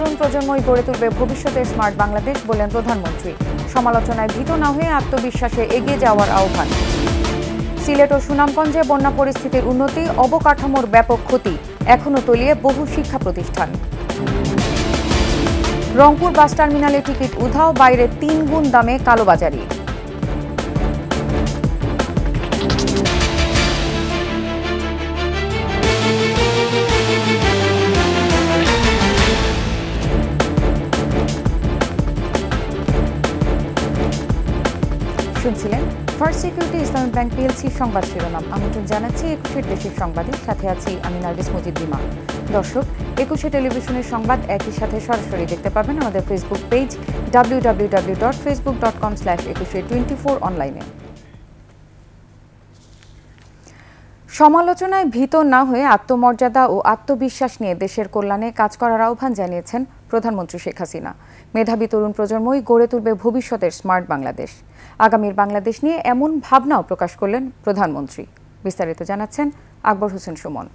তরুণ প্রজন্মই গড়ে তুলবে ভবিষ্যতের স্মার্ট বাংলাদেশ বললেন প্রধানমন্ত্রী। সমালোচনায় ভীত না হয়ে আত্মবিশ্বাসে এগিয়ে যাওয়ার আহ্বান। সিলেট ও সুনামগঞ্জে বন্যা পরিস্থিতির উন্নতি, অবকাঠামোর ব্যাপক ক্ষতি, এখনও তলিয়ে বহু শিক্ষা প্রতিষ্ঠান। রংপুর বাস টার্মিনালে টিকিট উধাও, বাইরে 3 গুণ দামে কালোবাজারি। শুনছিলেন first security Islamic bank PLC সংবাদ শিরোনাম। আমন্ত্রণ জানাচ্ছি 21 দেশের সংবাদের সাথে আছি আমি নার্গিস মজিদ-রিমা। দর্শক, 21 টেলিভিশনের সংবাদ একই সাথে সরাসরি দেখতে পাবেন আমাদের ফেসবুক পেজ www.facebook.com/2124 অনলাইনে। সমালোচনায় ভীত না হয়ে আত্মমর্যাদা ও আত্মবিশ্বাস নিয়ে দেশের কল্যাণে কাজ করার আহ্বান জানিয়েছেন প্রধানমন্ত্রী শেখ হাসিনা। মেধাবী তরুণ প্রজন্মই গড়ে তুলবে ভবিষ্যতের স্মার্ট বাংলাদেশ। আগামীর বাংলাদেশ নিয়ে এমন ভাবনাও প্রকাশ করলেন প্রধানমন্ত্রী। বিস্তারিত জানাচ্ছেন আকবর হোসেন সুমন।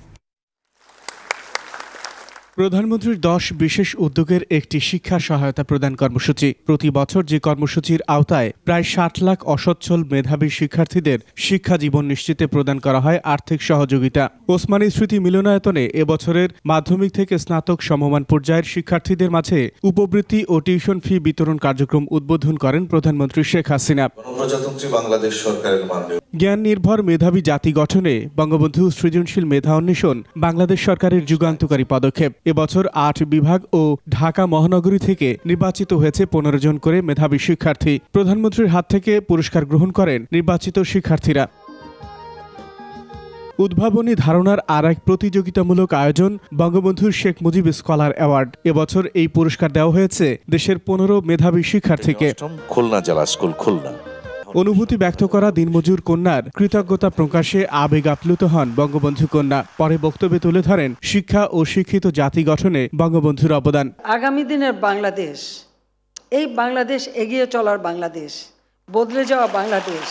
প্রধানমন্ত্রীর 10 বিশেষ উদ্যোগের একটি শিক্ষা সহায়তা প্রদান কর্মসূচি। প্রতি বছর যে কর্মসূচির আওতায় প্রায় 60 লাখ অসচ্ছল মেধাবী শিক্ষার্থীদের শিক্ষা জীবন নিশ্চিতে প্রদান করা হয় আর্থিক সহযোগিতা। ওসমানী স্মৃতি মিলনায়তনে এবছরের মাধ্যমিক থেকে স্নাতক সমমান পর্যায়ের শিক্ষার্থীদের মাঝে উপবৃত্তি ও টিউশন ফি বিতরণ কার্যক্রম উদ্বোধন করেন প্রধানমন্ত্রী শেখ হাসিনা। গণপ্রজাতন্ত্রী বাংলাদেশ সরকারের জ্ঞান নির্ভর মেধাবী জাতি গঠনে বঙ্গবন্ধু সৃজনশীল মেধা অন্বেষণ বাংলাদেশ সরকারের যুগান্তকারী পদক্ষেপ। এবছর 8 বিভাগ ও ঢাকা মহানগরী থেকে নির্বাচিত হয়েছে 15 জন করে মেধাবী শিক্ষার্থী। প্রধানমন্ত্রীর হাত থেকে পুরস্কার গ্রহণ করেন নির্বাচিত শিক্ষার্থীরা। উদ্ভাবনী ধারণার আর এক প্রতিযোগিতামূলক আয়োজন বঙ্গবন্ধু শেখ মুজিব স্কলার অ্যাওয়ার্ড। এবছর এই পুরস্কার দেওয়া হয়েছে দেশের 15 মেধাবী শিক্ষার্থীকে। খুলনা জেলা স্কুল খুলনা। অনুভূতি ব্যক্ত করা দিনমজুর কন্যার কৃতজ্ঞতা প্রকাশে আবেগ আপ্লুত হন বঙ্গবন্ধু কন্যা। পরে বক্তব্যে তুলে ধরেন শিক্ষা ও শিক্ষিত জাতি গঠনে বঙ্গবন্ধুর অবদান। আগামী দিনের বাংলাদেশ, এই বাংলাদেশ এগিয়ে চলার বাংলাদেশ, বদলে যাওয়া বাংলাদেশ,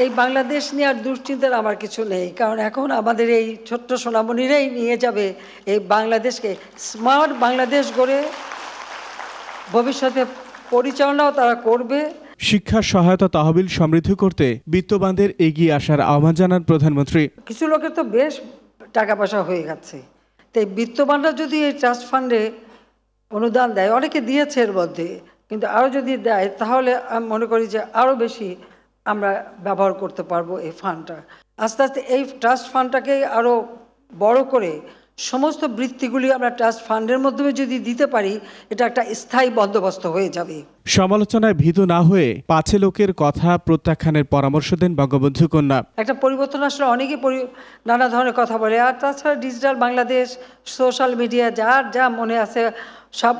এই বাংলাদেশ নিয়ে আর দুশ্চিন্তার আমার কিছু নেই। কারণ এখন আমাদের এই ছোট্ট সোনামণিরাই নিয়ে যাবে এই বাংলাদেশকে স্মার্ট বাংলাদেশ গড়ে ভবিষ্যতে পরিচালনাও তারা করবে। শিক্ষা সহায়তা তহবিল সমৃদ্ধ করতে বিত্তবানদের এগিয়ে আসার আহ্বান জানান প্রধানমন্ত্রী। কিছু লোকের তো বেশ টাকা পয়সা হয়ে গেছে, তাই বিত্তবানরা যদি এই ট্রাস্ট ফান্ডে অনুদান দেয়, অনেকে দিয়েছে এর মধ্যে, কিন্তু আরও যদি দেয় তাহলে আমি মনে করি যে আরও বেশি আমরা ব্যবহার করতে পারবো এই ফান্ডটা। আস্তে আস্তে এই ট্রাস্ট ফান্ডটাকে আরও বড় করে সমস্ত বৃত্তিগুলি আমরা ট্রাস্ট ফান্ডের মাধ্যমে যদি দিতে পারি, এটা একটা স্থায়ী বন্দোবস্ত হয়ে যাবে। সমালোচনায় ভীত না হয়ে 5 লোকের কথা প্রত্যাখ্যানের পরামর্শ দেন বঙ্গবন্ধু কন্যা। একটা পরিবর্তন আসলে অনেকে নানা ধরনের কথা বলে, আর তাছাড়া ডিজিটাল বাংলাদেশ, সোশ্যাল মিডিয়া, যার যা মনে আছে সব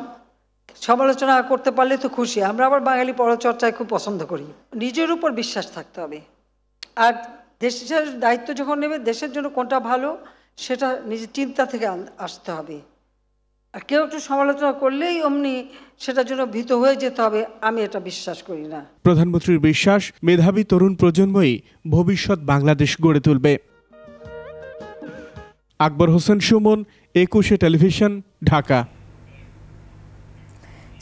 সমালোচনা করতে পারলে তো খুশি। আমরা আবার বাঙালি পরচর্চায় খুব পছন্দ করি। নিজের উপর বিশ্বাস থাকতে হবে, আর দেশের দায়িত্ব যখন নেবে, দেশের জন্য কোনটা ভালো সেটা নিজের চিন্তা থেকে আসতে হবে। আর কেউ একটু সমালোচনা করলেই অমনি সেটার জন্য ভীত হয়ে যেতে হবে, আমি এটা বিশ্বাস করি না। প্রধানমন্ত্রীর বিশ্বাস, মেধাবী তরুণ প্রজন্মই ভবিষ্যৎ বাংলাদেশ গড়ে তুলবে। আকবর হোসেন সুমন, 21 টেলিভিশন, ঢাকা।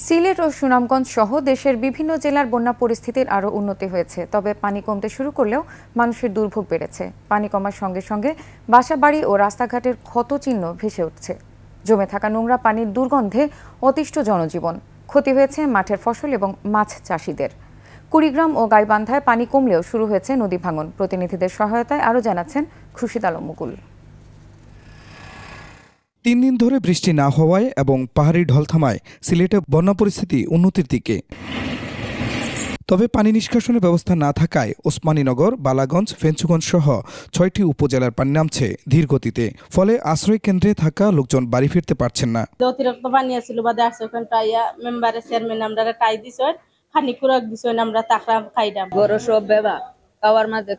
সিলেট ও সুনামগঞ্জ সহ দেশের বিভিন্ন জেলার বন্যা পরিস্থিতির আরও উন্নতি হয়েছে। তবে পানি কমতে শুরু করলেও মানুষের দুর্ভোগ বেড়েছে। পানি কমার সঙ্গে সঙ্গে বাসাবাড়ি ও রাস্তাঘাটের ক্ষতচিহ্ন ভেসে উঠছে। জমে থাকা নোংরা পানির দুর্গন্ধে অতিষ্ঠ জনজীবন। ক্ষতি হয়েছে মাঠের ফসল এবং মাছ চাষিদের। কুড়িগ্রাম ও গাইবান্ধায় পানি কমলেও শুরু হয়েছে নদী ভাঙন। প্রতিনিধিদের সহায়তায় আরও জানাচ্ছেন খুরশিদ আলম মুকুল। 3 দিন ধরে বৃষ্টি না হওয়ায় এবং পাহাড়ি ঢল থামায় সিলেটে বন্যা পরিস্থিতি উন্নতির দিকে। তবে পানি নিষ্কাশনের ব্যবস্থা না থাকায় ওসমানীনগর, বালাগঞ্জ, ফেঞ্চুগঞ্জ সহ 6টি উপজেলার পানি নামছে ধীর গতিতে। ফলে আশ্রয় কেন্দ্রে থাকা লোকজন বাড়ি ফিরতে পারছেন না। অতিরিক্ত পানি আছিল বাদে আশ্রয় টাইয়া মেম্বারে চেয়ারম্যান আমরা টাই দিছেন, খানি কুরাক দিছেন, আমরা তাকরা খাইলাম। বড় সব বেবা কাওয়ার মাঝে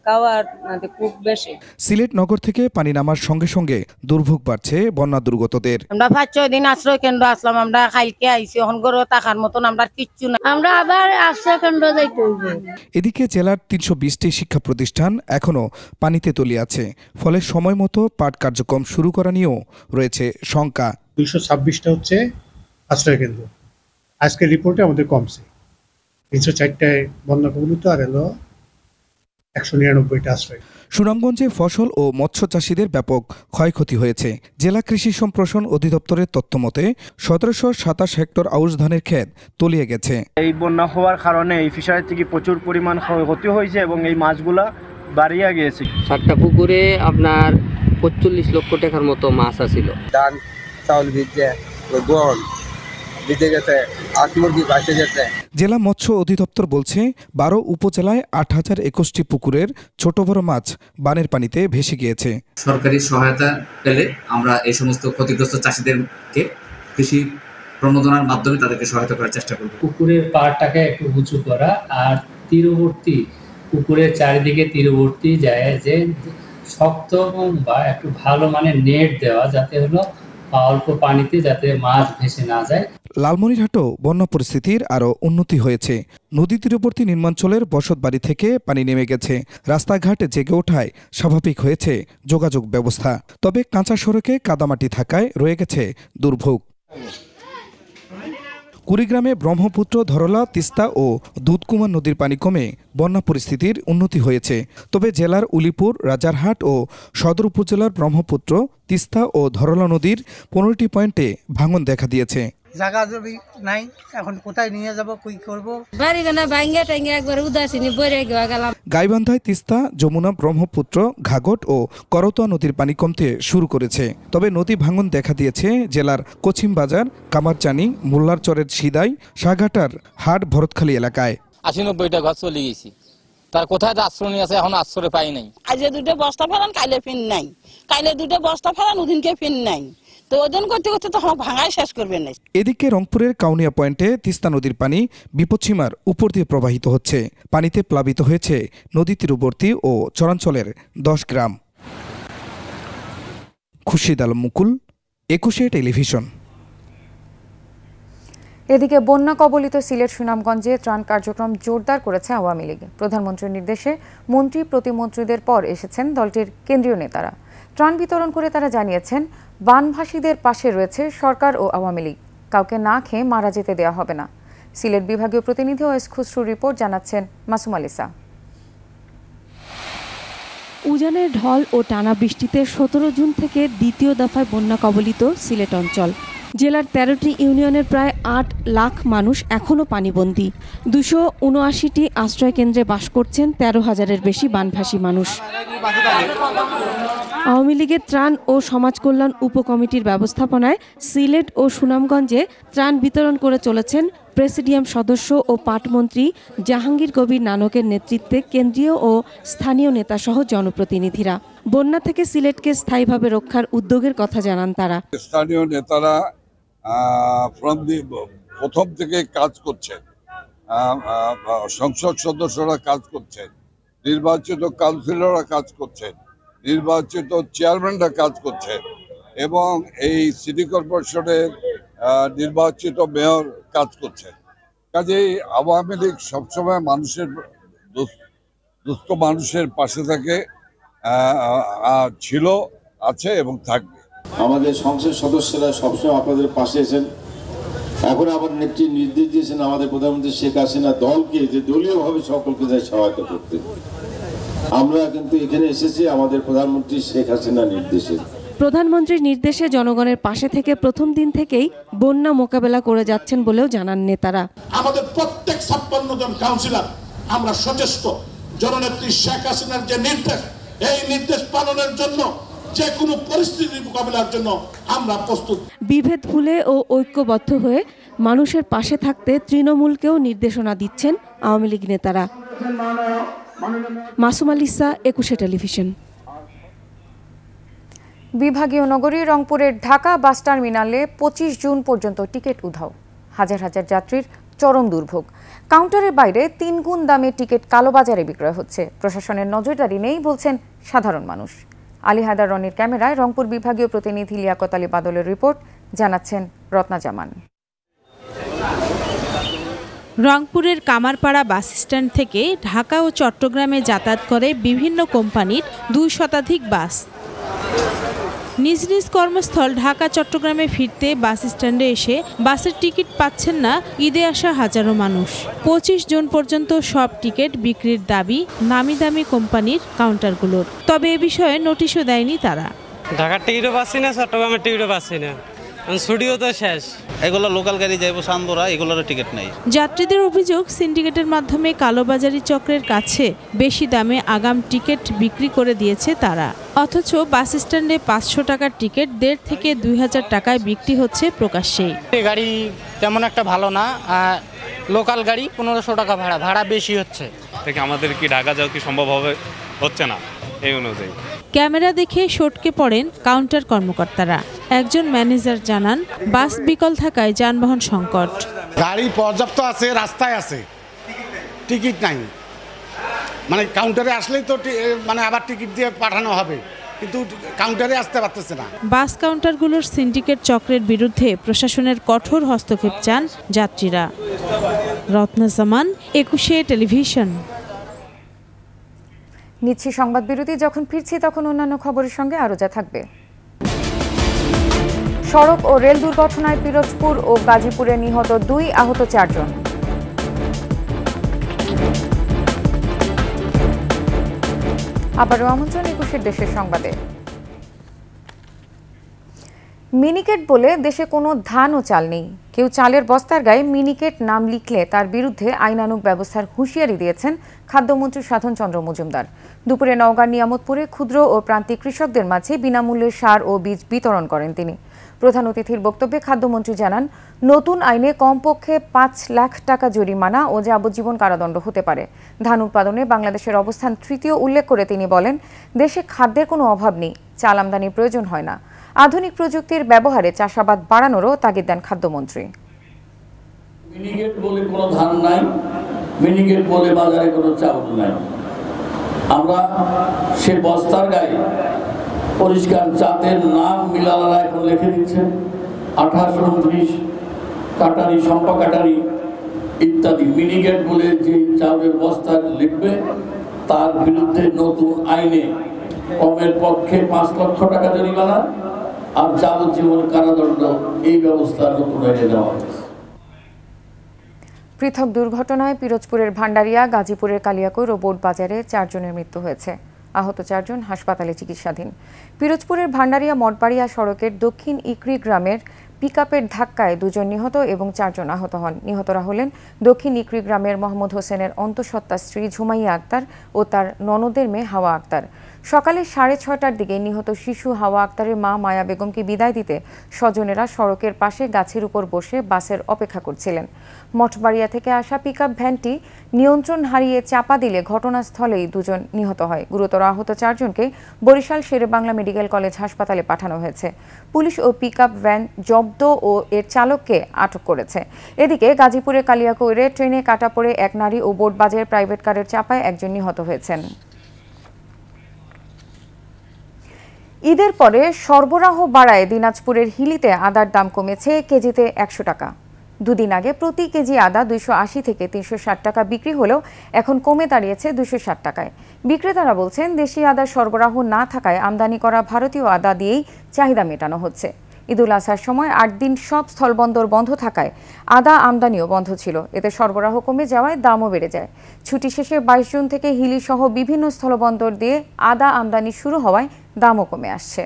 খুব বেশি। সিলেট নগর থেকে পানি নামার সঙ্গে সঙ্গে দুর্ভোগ বাড়ছে বন্যা দুর্গতদের। আমরা 5-6 দিন আশ্রয় কেন্দ্র আসলাম, আমরা খাইকে আইছি, এখন গরো টাকার মতন আমরা কিচ্ছু না, আমরা আবার আশ্রয় কেন্দ্র যাইতে হইবে। এদিকে জেলার 320টি শিক্ষা প্রতিষ্ঠান এখনো পানিতে তলিয়ে আছে। ফলে সময় মতো পাঠ কার্যক্রম শুরু করা নিয়েও রয়েছে শঙ্কা। 226টা হচ্ছে আশ্রয় কেন্দ্র। আজকের রিপোর্টে আমাদের কমছে 304টায় বন্যা কবলিত আর 199টা আশ্রয়। সুনামগঞ্জে ফসল ও মৎস্য চাষীদের ব্যাপক ক্ষয়ক্ষতি হয়েছে। জেলা কৃষি সম্প্রসারণ অধিদপ্তরের তথ্যমতে 1727 হেক্টর আউশ ধানের ক্ষেত তলিয়ে গেছে। এই বন্যা হওয়ার কারণে এই ফিশারি থেকে প্রচুর পরিমাণ ক্ষতি হয়েছে এবং এই মাছগুলা বাড়িয়ে গিয়েছে। 7টা পুকুরে আপনার 45 লক্ষ টাকার মতো মাছ আছিল। ধান চাউল ভিজে গম ভিজে গেছে, আট মুরগি ভাসে গেছে। জেলা মৎস্য অধিদপ্তর বলছে 12 উপজেলায় 8021টি পুকুরের ছোট বড় মাছ বানের পানিতে ভেসে গিয়েছে। সরকারি সহায়তা পেলে আমরা এই সমস্ত ক্ষতিগ্রস্ত চাষিদেরকে কৃষি প্রণোদনার মাধ্যমে তাদেরকে সহায়তা করার চেষ্টা করব। পুকুরের পাড়টাকে একটু উঁচু করা আর তীরবর্তী পুকুরের চারিদিকে তীরবর্তী যায় যে শক্ত বা একটু ভালো মানের নেট দেওয়া, যাতে হলো অল্প পানিতে যাতে মাছ ভেসে না যায়। লালমনিরহাটও বন্যা পরিস্থিতির আরও উন্নতি হয়েছে। নদী তীরবর্তী নির্মাঞ্চলের বসতবাড়ি থেকে পানি নেমে গেছে। রাস্তাঘাট জেগে ওঠায় স্বাভাবিক হয়েছে যোগাযোগ ব্যবস্থা। তবে কাঁচা সড়কে কাদামাটি থাকায় রয়ে গেছে দুর্ভোগ। কুড়িগ্রামে ব্রহ্মপুত্র, ধরলা, তিস্তা ও দুধকুমার নদীর পানি কমে বন্যা পরিস্থিতির উন্নতি হয়েছে। তবে জেলার উলিপুর, রাজারহাট ও সদর উপজেলার ব্রহ্মপুত্র, তিস্তা ও ধরলা নদীর 15টি পয়েন্টে ভাঙন দেখা দিয়েছে। জায়গা জমি নাই, এখন কোথায় নিয়ে যাব, কি করব? গাইবান্ধায় তিস্তা, যমুনা, ব্রহ্মপুত্র, ঘাঘট ও করতোয়া নদীর পানি কমতে শুরু করেছে। তবে নদী ভাঙন দেখা দিয়েছে জেলার কচিমবাজার, কামারচানি, মোল্লারচরের সিদাই, শাহঘাটার হাট, ভরতখালী এলাকায়। 80-90টা ঘর চলে গেছি, তার কোথায় আশ্রয় আছে এখন আশ্রয় পাই নাই। আজকে 2টা বস্তা ফেলান, কাইলে ফিন নাই, কাইলে 2টা বস্তা ফেলান, ওদিনকে ফিন নাই, তো ওজন করতে করতে তো ভাঙায় শেষ করবেন না। এদিকে রংপুরের কাউনিয়া পয়েন্টে তিস্তা নদীর পানি বিপদসীমার উপর দিয়ে প্রবাহিত হচ্ছে। পানিতে প্লাবিত হয়েছে নদী তীরবর্তী ও চরাঞ্চলের 10 গ্রাম। খুরশিদ আলম মুকুল, 21 টেলিভিশন। এদিকে বন্যা কবলিত সিলেট সুনামগঞ্জে ত্রাণ কার্যক্রম জোরদার করেছে আওয়ামী লীগ। প্রধানমন্ত্রীর নির্দেশে মন্ত্রী প্রতিমন্ত্রীদের পর এসেছেন দলটির কেন্দ্রীয় নেতারা। ত্রাণ বিতরণ করে তারা জানিয়েছেন, বানভাসীদের পাশে রয়েছে সরকার ও আওয়ামী লীগ। কাউকে না খেয়ে মারা যেতে দেওয়া হবে না। সিলেট বিভাগীয় প্রতিনিধি ওএস খুসরুর রিপোর্ট, জানাচ্ছেন মাসুম আলিসা। উজানের ঢল ও টানা বৃষ্টিতে 17 জুন থেকে দ্বিতীয় দফায় বন্যা কবলিত সিলেট অঞ্চল। জেলার 13টি ইউনিয়নের প্রায় 8 লাখ মানুষ এখনও পানিবন্দী। 279টি আশ্রয় কেন্দ্রে বাস করছেন 13,000-এর বেশি বানভাসী মানুষ। আওয়ামী লীগের ত্রাণ ও সমাজ কল্যাণ উপকমিটির ব্যবস্থাপনায় সিলেট ও সুনামগঞ্জে ত্রাণ বিতরণ করে চলেছেন প্রেসিডিয়াম সদস্য ও পাটমন্ত্রী জাহাঙ্গীর কবির নানকের নেতৃত্বে কেন্দ্রীয় ও স্থানীয় নেতাসহ জনপ্রতিনিধিরা। বন্যা থেকে সিলেটকে স্থায়ীভাবে রক্ষার উদ্যোগের কথা জানান তারা। স্থানীয় নেতারা প্রথম থেকে কাজ করছেন, সংসদ সদস্যরা কাজ করছেন, নির্বাচিত কাউন্সিলররা কাজ করছেন, নির্বাচিত চেয়ারম্যানরা কাজ করছেন এবং এই সিটি কর্পোরেশনের নির্বাচিত মেয়র কাজ করছেন। কাজেই আওয়ামী লীগ সবসময় মানুষের দুস্থ মানুষের পাশে থাকে, ছিল, আছে এবং থাকবে। আমাদের সংসদ সদস্যরা সবসময় আপনাদের পাশে আছেন। এখন আবার নেত্রী নির্দেশ দিয়েছেন আমাদের প্রধানমন্ত্রী শেখ হাসিনা দলকে যে দলীয়ভাবে সকলকে সহায়তা করতে। আমরা কিন্তু এখানে এসেছি আমাদের প্রধানমন্ত্রী শেখ হাসিনার নির্দেশে। প্রধানমন্ত্রীর নির্দেশে জনগণের পাশে থেকে প্রথম দিন থেকেই বন্যা মোকাবেলা করে যাচ্ছেন বলেও জানান নেতারা। আমাদের প্রত্যেক 56 জন কাউন্সিলর আমরা সচেষ্ট জননেত্রী শেখ হাসিনার যে নির্দেশ, এই নির্দেশ পালনের জন্য যে কোনো পরিস্থিতি মোকাবেলার জন্য আমরা প্রস্তুত। বিভেদ ভুলে ও ঐক্যবদ্ধ হয়ে মানুষের পাশে থাকতে তৃণমূলকেও নির্দেশনা দিচ্ছেন আওয়ামী লীগ নেতারা। মাসুম আলিসা, 21 টেলিভিশন। বিভাগীয় নগরী রংপুরের ঢাকা বাস টার্মিনালে 25 জুন পর্যন্ত টিকিট উধাও। হাজার হাজার যাত্রীর চরম দুর্ভোগ। কাউন্টারের বাইরে 3 গুণ দামে টিকিট কালোবাজারে বিক্রয় হচ্ছে। প্রশাসনের নজরদারি নেই বলছেন সাধারণ মানুষ। আলী হায়দার রনির ক্যামেরায় রংপুর বিভাগীয় প্রতিনিধি লিয়াকত আলী বাদলের রিপোর্ট, জানাচ্ছেন রত্না জামান। রংপুরের কামারপাড়া বাস স্ট্যান্ড থেকে ঢাকা ও চট্টগ্রামে যাতায়াত করে বিভিন্ন কোম্পানির 2 শতাধিক বাস। নিজ নিজ কর্মস্থল ঢাকা চট্টগ্রামে ফিরতে বাস স্ট্যান্ডে এসে বাসের টিকিট পাচ্ছেন না ঈদে আসা হাজারো মানুষ। 25 জুন পর্যন্ত সব টিকিট বিক্রির দাবি নামি দামি কোম্পানির কাউন্টারগুলোর। তবে এ বিষয়ে নোটিশও দেয়নি তারা। ঢাকার টিকিটও পাচ্ছি না, চট্টগ্রামের টিকিটও পাচ্ছি না, ছুটিও তো শেষ। এগুলো লোকাল গাড়ি যাইব চান্দরা, এগুলোর টিকিট নেই। যাত্রীদের অভিযোগ, সিন্ডিকেটের মাধ্যমে কালোবাজারি চক্রের কাছে বেশি দামে আগাম টিকিট বিক্রি করে দিয়েছে তারা। অথচ বাস স্ট্যান্ডে 500 টাকার টিকিট 1,500 থেকে 2,000 টাকায় বিক্রি হচ্ছে প্রকাশ্যেই। গাড়ি তেমন একটা ভালো না, লোকাল গাড়ি 1500 টাকা ভাড়া বেশি হচ্ছে। আমাদের কি ঢাকা যাওয়া কি সম্ভব হচ্ছে না এই অনুযায়ী। ক্যামেরা দেখে সটকে পড়েন কাউন্টার কর্মকর্তারা। একজন ম্যানেজার জানান, বাস বিকল থাকায় যানবাহন সংকট। গাড়ি পর্যাপ্ত আছে, রাস্তায় আছে, টিকিট নাই। মানে কাউন্টারে আসলেই তো মানে আবার টিকিট দিয়ে পাঠানো হবে, কিন্তু কাউন্টারে আসতে পারতেছে না। বাস কাউন্টারগুলোর সিন্ডিকেট চক্রের বিরুদ্ধে প্রশাসনের কঠোর হস্তক্ষেপ চান যাত্রীরা। রত্না জামান, 21 টেলিভিশন। নিচ্ছি সংবাদ বিরতি। যখন ফিরছি তখন অন্যান্য খবরের সঙ্গে আরও যা থাকবে। সড়ক ও রেল দুর্ঘটনায় পিরোজপুর ও গাজীপুরে নিহত 2, আহত 4 জন। আবারও আমন্ত্রণ 21 দেশের সংবাদে। মিনিকেট বলে দেশে কোনো ধান ও চাল নেই। কেউ চালের বস্তার গায়ে মিনিকেট নাম লিখলে তার বিরুদ্ধে আইনানুগ ব্যবস্থার হুঁশিয়ারি দিয়েছেন খাদ্যমন্ত্রী সাধন চন্দ্র মজুমদার। দুপুরে নওগাঁর নিয়ামতপুরে ক্ষুদ্র ও প্রান্তিক কৃষকদের মাঝে বিনামূল্যে সার ও বীজ বিতরণ করেন তিনি। প্রধান অতিথির বক্তব্যে খাদ্যমন্ত্রী জানান, নতুন আইনে কমপক্ষে 5 লাখ টাকা জরিমানা ও যাবজ্জীবন কারাদণ্ড হতে পারে। ধান উৎপাদনে বাংলাদেশের অবস্থান তৃতীয় উল্লেখ করে তিনি বলেন, দেশে খাদ্যের কোনো অভাব নেই, চাল আমদানির প্রয়োজন হয় না। আধুনিক প্রযুক্তির ব্যবহারে চাষাবাদ বাড়ানোরও তাগিদ দেন খাদ্যমন্ত্রী। মিনিকেট বলে কোনো ধান নাই, মিনিকেট বলে বাজারে কোনো চাউল নাই। আমরা সে বস্তার গায়ে পরিষ্কার জাতের নাম মিলালারা এখন লিখে দিচ্ছে 28, 29, কাটারি, সম্পা কাটারি ইত্যাদি। মিনিকেট বলে যে চাউলের বস্তা লিখবে তার বিরুদ্ধে নতুন আইনে কমের পক্ষে 5 লক্ষ টাকা জরিমানা আর যাবজ্জীবন কারাদণ্ড, এই ব্যবস্থা নতুন আইনে দেওয়া হয়েছে। পৃথক দুর্ঘটনায় পিরোজপুরের ভান্ডারিয়া, গাজীপুরের কালিয়াকৈর ও বোট বাজারে 4 জনের মৃত্যু হয়েছে। আহত 4 জন হাসপাতালে চিকিৎসাধীন। পিরোজপুরের ভান্ডারিয়া মঠবাড়িয়া সড়কের দক্ষিণ ইকরি গ্রামের পিকআপের ধাক্কায় 2 জন নিহত এবং 4 জন আহত হন। নিহতরা হলেন দক্ষিণ ইকরি গ্রামের মোহাম্মদ হোসেনের অন্তঃসত্ত্বা স্ত্রী ঝুমাইয়া আক্তার ও তার ননদের মেয়ে হাওয়া আক্তার। সকালে 6:30টার দিকে নিহত শিশু হাওয়া আক্তারের মা মায়া বেগমকে বিদায় দিতে স্বজনেরা সড়কের পাশে গাছের উপর বসে বাসের অপেক্ষা করছিলেন। মঠবাড়িয়া থেকে আসা পিকআপ ভ্যানটি নিয়ন্ত্রণ হারিয়ে চাপা দিলে ঘটনাস্থলেই 2 জন নিহত হয়। গুরুতর আহত 4 জনকে বরিশাল শেরেবাংলা মেডিকেল কলেজ হাসপাতালে পাঠানো হয়েছে। পুলিশ ও পিকআপ ভ্যান জব্দ ও এর চালককে আটক করেছে। এদিকে গাজীপুরের কালিয়াকৈরে ট্রেনে কাটা পড়ে 1 নারী ও বোটবাজারের প্রাইভেট কারের চাপায় 1 জন নিহত হয়েছেন। ঈদের পরে সরবরাহ বাড়ায় দিনাজপুরের হিলিতে আদার দাম কমেছে কেজিতে 100 টাকা। 2 দিন আগে প্রতি কেজি আদা 280 থেকে 360 টাকা বিক্রি হলেও এখন কমে দাঁড়িয়েছে 260 টাকায়। বিক্রেতারা বলছেন, দেশি আদার সরবরাহ না থাকায় আমদানি করা ভারতীয় আদা দিয়েই চাহিদা মেটানো হচ্ছে। ঈদুল আজহার সময় 8 দিন সব স্থলবন্দর বন্ধ থাকায় আদা আমদানিও বন্ধ ছিল। এতে সরবরাহ কমে যাওয়ায় দামও বেড়ে যায়। ছুটি শেষে 22 জুন থেকে হিলি সহ বিভিন্ন স্থলবন্দর দিয়ে আদা আমদানি শুরু হওয়ায় দামও কমে আসছে।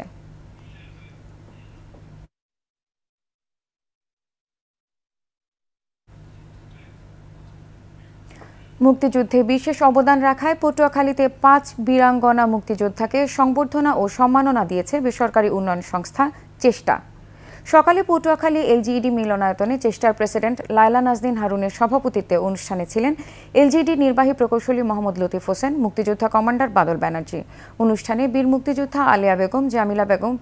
মুক্তিযুদ্ধে বিশেষ অবদান রাখায় পটুয়াখালীতে 5 বীরাঙ্গনা মুক্তিযোদ্ধাকে সংবর্ধনা ও সম্মাননা দিয়েছে বেসরকারি উন্নয়ন সংস্থা চেষ্টা। সকালে পটুয়াখালী এলজিইডি মিলনায়তনে চেষ্টার প্রেসিডেন্ট লায়লা নাজনীন হারুনের সভাপতিত্বে অনুষ্ঠানে ছিলেন এলজিইডি নির্বাহী প্রকৌশলী মোহাম্মদ লতিফ হোসেন, মুক্তিযোদ্ধা কমান্ডার বাদল ব্যানার্জি। অনুষ্ঠানে বীর মুক্তিযোদ্ধা আলিয়া বেগম, জামিলা বেগম,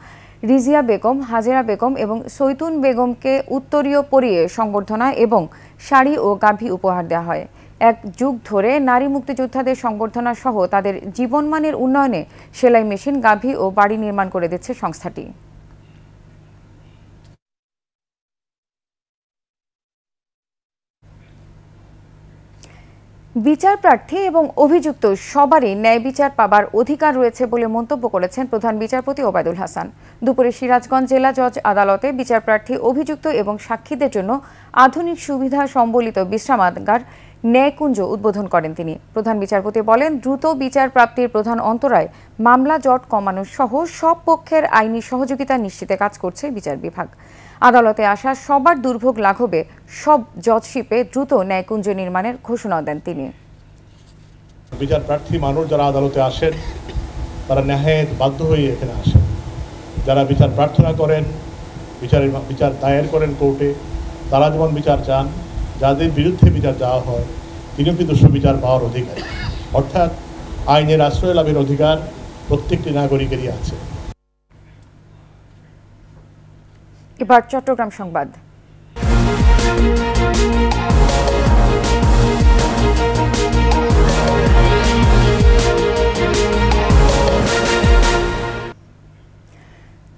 রিজিয়া বেগম, হাজেরা বেগম এবং সৈতুন বেগমকে উত্তরীয় পরিয়ে সংবর্ধনা এবং শাড়ি ও গাভী উপহার দেওয়া হয়। 1 যুগ ধরে নারী মুক্তিযোদ্ধাদের সংবর্ধনা সহ তাদের জীবনমানের উন্নয়নে সেলাই মেশিন, গাভী ও বাড়ি নির্মাণ করে দিচ্ছে সংস্থাটি। বিচার প্রার্থী এবং অভিযুক্ত সবারই ন্যায় বিচার পাবার অধিকার রয়েছে বলে মন্তব্য করেছেন প্রধান বিচারপতি ওবায়দুল হাসান। দুপুরে সিরাজগঞ্জ জেলা জজ আদালতে বিচার প্রার্থী, অভিযুক্ত এবং সাক্ষীদের জন্য আধুনিক সুবিধা সম্বলিত বিশ্রামাগার ন্যায়কুঞ্জ উদ্বোধন করেন তিনি। প্রধান বিচারপতি বলেন, দ্রুত বিচার প্রাপ্তির প্রধান অন্তরায় মামলা জট কমানো সহ সব পক্ষের আইনি সহযোগিতা নিশ্চিতে কাজ করছে বিচার বিভাগ। আদালতে আসা সবার দুর্ভোগ লাঘবে সব জজশিপে দ্রুত ন্যায়কুঞ্জ নির্মাণের ঘোষণা দেন তিনি। বিচার প্রার্থী মানুষ যারা আদালতে আসেন তারা ন্যায়ের বাধ্য হয়ে এখানে আসেন। যারা বিচার প্রার্থনা করেন, বিচার দায়ের করেন কোর্টে, তারা যেমন বিচার চান, যাদের বিরুদ্ধে বিচার দেওয়া হয় তিনিও কিন্তু সুবিচার পাওয়ার অধিকার, অর্থাৎ আইনের আশ্রয় লাভের অধিকার প্রত্যেকটি নাগরিকেরই আছে। এবার চট্টগ্রাম সংবাদ।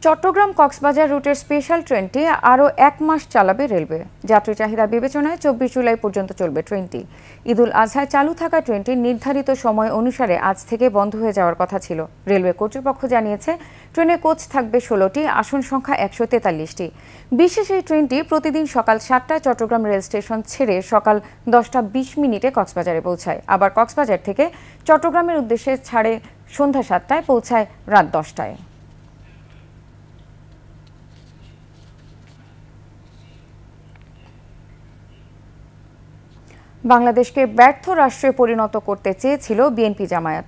চট্টগ্রাম কক্সবাজার রুটের স্পেশাল ট্রেনটি আরও 1 মাস চালাবে রেলওয়ে। যাত্রী চাহিদা বিবেচনায় 24 জুলাই পর্যন্ত চলবে ট্রেনটি। ঈদুল আজহায় চালু থাকা ট্রেনটি নির্ধারিত সময় অনুসারে আজ থেকে বন্ধ হয়ে যাওয়ার কথা ছিল। রেলওয়ে কর্তৃপক্ষ জানিয়েছে, ট্রেনে কোচ থাকবে 16টি, আসন সংখ্যা 143টি। বিশেষ এই ট্রেনটি প্রতিদিন সকাল 7টায় চট্টগ্রাম রেল স্টেশন ছেড়ে সকাল 10:20 কক্সবাজারে পৌঁছায়। আবার কক্সবাজার থেকে চট্টগ্রামের উদ্দেশ্যে ছাড়ে সন্ধ্যা 7টায়, পৌঁছায় রাত 10টায়। বাংলাদেশকে ব্যর্থ রাষ্ট্রে পরিণত করতে চেয়েছিল বিএনপি জামায়াত।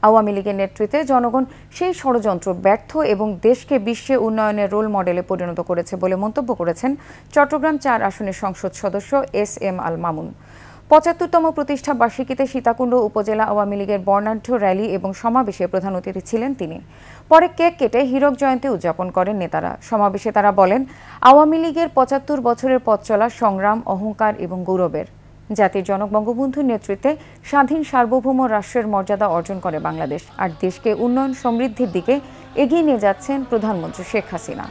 আওয়ামী লীগের নেতৃত্বে জনগণ সেই ষড়যন্ত্র ব্যর্থ এবং দেশকে বিশ্বে উন্নয়নের রোল মডেলে পরিণত করেছে বলে মন্তব্য করেছেন চট্টগ্রাম 4 আসনের সংসদ সদস্য SM আল মামুন। 75তম প্রতিষ্ঠা বার্ষিকীতে সীতাকুণ্ড উপজেলা আওয়ামী লীগের বর্ণাঢ্য র্যালি এবং সমাবেশে প্রধান অতিথি ছিলেন তিনি। পরে কেক কেটে হীরক জয়ন্তী উদযাপন করেন নেতারা। সমাবেশে তারা বলেন, আওয়ামী লীগের 75 বছরের পথ চলা সংগ্রাম, অহংকার এবং গৌরবের। জাতির জনক বঙ্গবন্ধুর নেতৃত্বে স্বাধীন সার্বভৌম রাষ্ট্রের মর্যাদা অর্জন করে বাংলাদেশ, আর দেশকে উন্নয়ন সমৃদ্ধির দিকে এগিয়ে নিয়ে যাচ্ছেন প্রধানমন্ত্রী শেখ হাসিনা।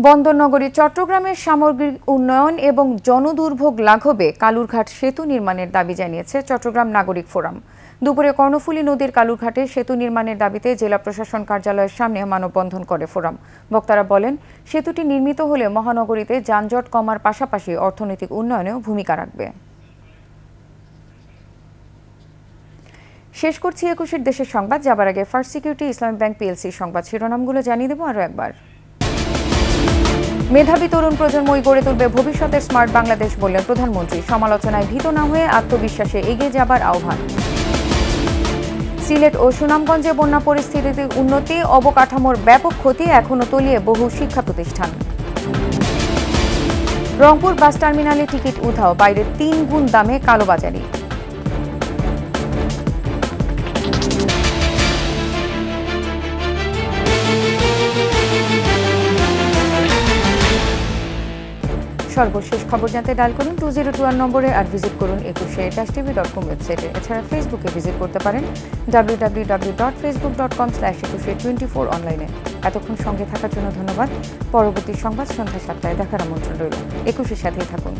বন্দরনগরী চট্টগ্রামের সামগ্রিক উন্নয়ন এবং জনদুর্ভোগ লাঘবে কালুরঘাট সেতু নির্মাণের দাবি জানিয়েছে চট্টগ্রাম নাগরিক ফোরাম। দুপুরে কর্ণফুলী নদীর কালুরঘাটে সেতু নির্মাণের দাবিতে জেলা প্রশাসন কার্যালয়ের সামনে মানববন্ধন করে ফোরাম। বক্তারা বলেন, সেতুটি নির্মিত হলে মহানগরীতে যানজট কমার পাশাপাশি অর্থনৈতিক উন্নয়নেও ভূমিকা রাখবে। শেষ করছি 21 দেশের সংবাদ। যাবার আগে ফার্স্ট সিকিউরিটি ইসলামিক ব্যাংক পিএলসির সংবাদ শিরোনামগুলো জানিয়ে দেব আরও একবার। মেধাবী তরুণ প্রজন্মই গড়ে তুলবে ভবিষ্যতের স্মার্ট বাংলাদেশ বললেন প্রধানমন্ত্রী। সমালোচনায় ভীত না হয়ে আত্মবিশ্বাসে এগিয়ে যাবার আহ্বান। সিলেট ও সুনামগঞ্জে বন্যা পরিস্থিতিতে উন্নতি, অবকাঠামোর ব্যাপক ক্ষতি এখনো তলিয়ে বহু শিক্ষা প্রতিষ্ঠান। রংপুর বাস টার্মিনালে টিকিট উধাও, বাইরে 3 গুণ দামে কালোবাজারি। সর্বশেষ খবর জানতে ডায়াল করুন 2021 নম্বরে আর ভিজিট করুন 21tv.com ওয়েবসাইটে। এছাড়া ফেসবুকে ভিজিট করতে পারেন www.facebook.com/2124 অনলাইনে। এতক্ষণ সঙ্গে থাকার জন্য ধন্যবাদ। পরবর্তী সংবাদ সন্ধ্যা 7টায় দেখার আমন্ত্রণ রইল। 21-এর সাথেই থাকুন।